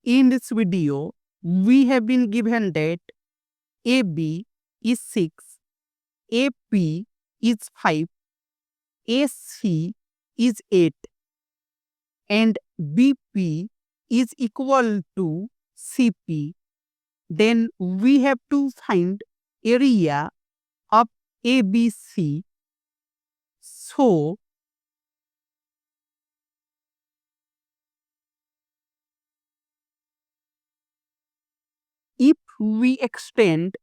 In this video, we have been given that AB is 6, AP is 5, AC is 8, and BP is equal to CP. Then we have to find area of ABC. So, if we extend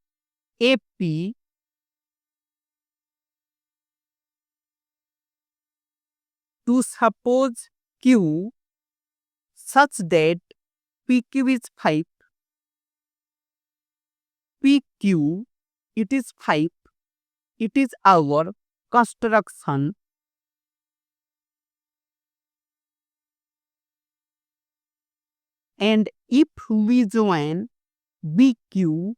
AP to suppose Q such that PQ is 5, PQ it is 5, it is our construction, and if we join BQ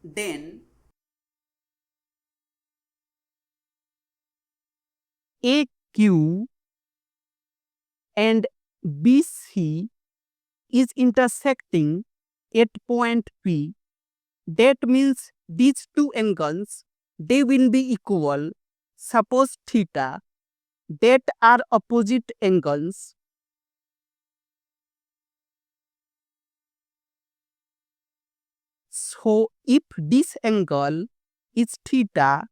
then AQ and BC is intersecting at point P. That means these two angles, they will be equal. Suppose theta, that are opposite angles. So if this angle is theta,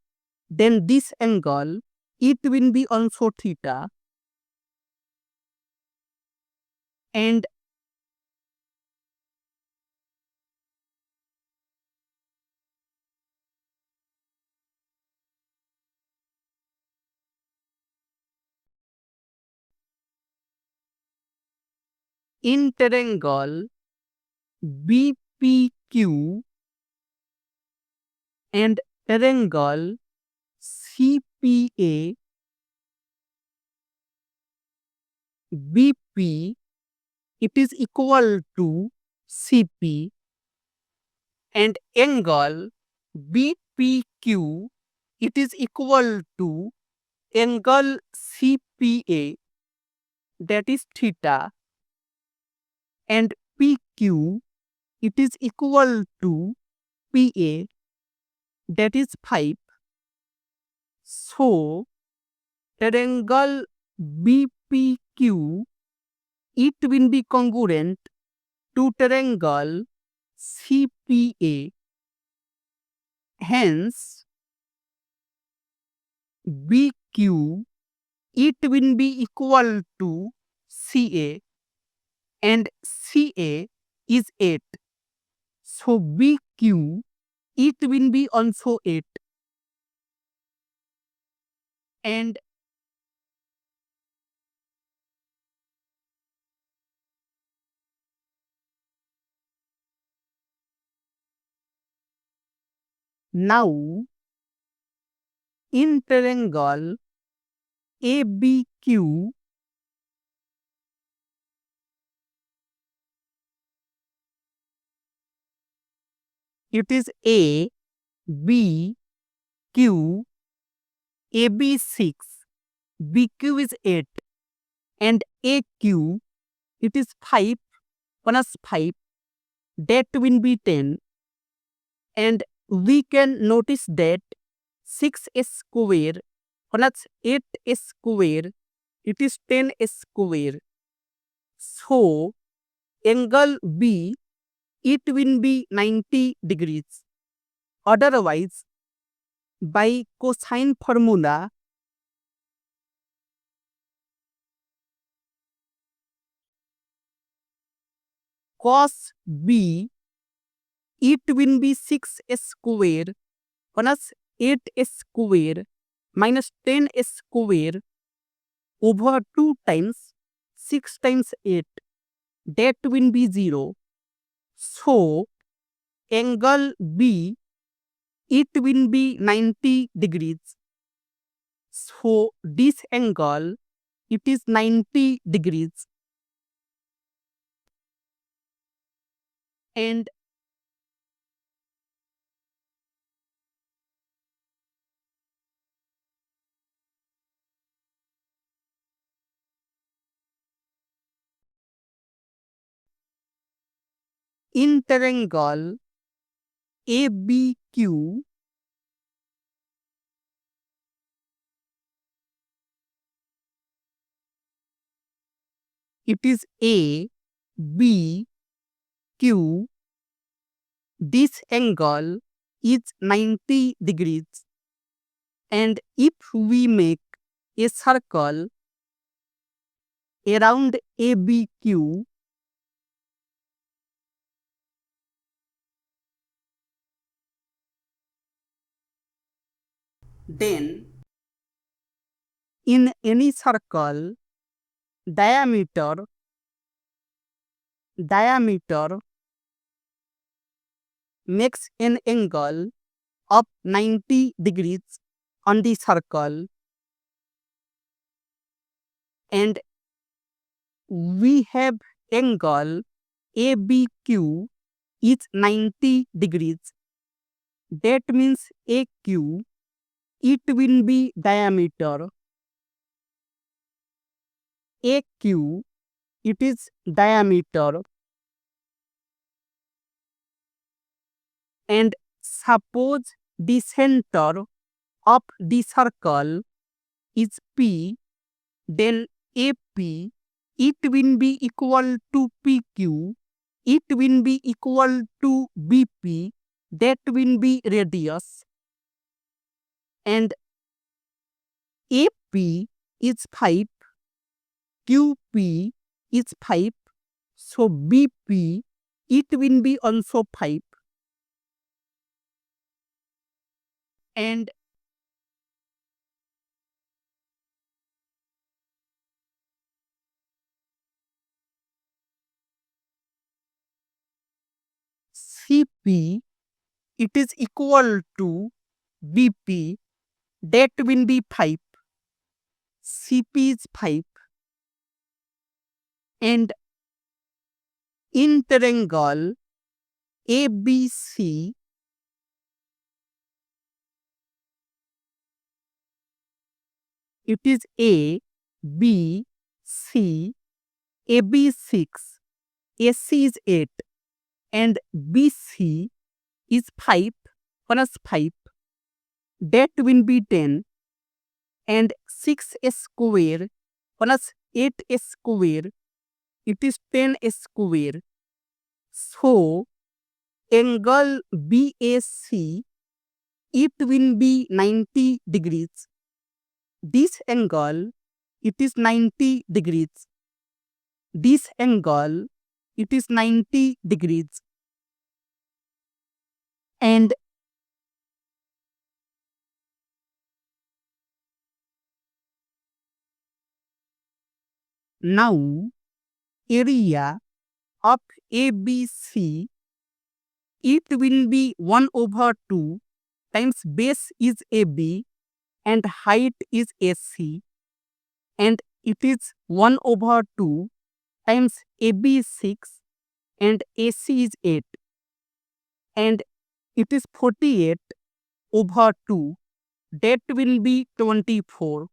then this angle, it will be also theta. And in triangle BPQ and triangle CPA, BP, it is equal to CP, and angle BPQ, it is equal to angle CPA, that is theta, and PQ, it is equal to PA, that is 5. So, triangle BPQ, it will be congruent to triangle CPA. Hence, BQ, it will be equal to CA, and CA is 8. So, BQ, it will be also 8. And now, in triangle ABQ, it is A, B, Q, AB 6, BQ is 8, and AQ, it is 5 plus 5, that will be 10. And we can notice that 6 square plus 8 square, it is 10 square. So, angle B, it will be 90 degrees. Otherwise, by cosine formula, cos B, it will be 6 square plus 8 square minus 10 square over 2 times 6 times 8. That will be 0. So, angle B, it will be 90 degrees. So, this angle, it is 90 degrees. And in triangle ABQ, it is A, B, Q. This angle is 90 degrees. And if we make a circle around ABQ, then in any circle, diameter makes an angle of 90 degrees on the circle, and we have angle ABQ is 90 degrees. That means AQ, it will be diameter. AQ, it is diameter. And suppose the center of the circle is P, then AP, it will be equal to PQ, it will be equal to BP, that will be radius. And AP is 5, QP is 5, so BP, it will be also 5. And CP, it is equal to BP, that will be 5. CP is 5. And in triangle ABC, it is A, B, C, AB 6, AC is 8, and BC is 5 plus 5, that will be 10, and 6 square plus 8 square, it is 10 square. So, angle BAC, it will be 90 degrees. This angle, it is 90 degrees. This angle, it is 90 degrees. And now, area of ABC, it will be 1 over 2 times base is AB and height is AC, and it is 1 over 2 times AB is 6 and AC is 8, and it is 48 over 2, that will be 24.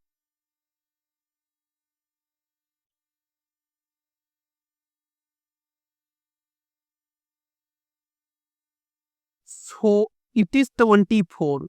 So it is 24.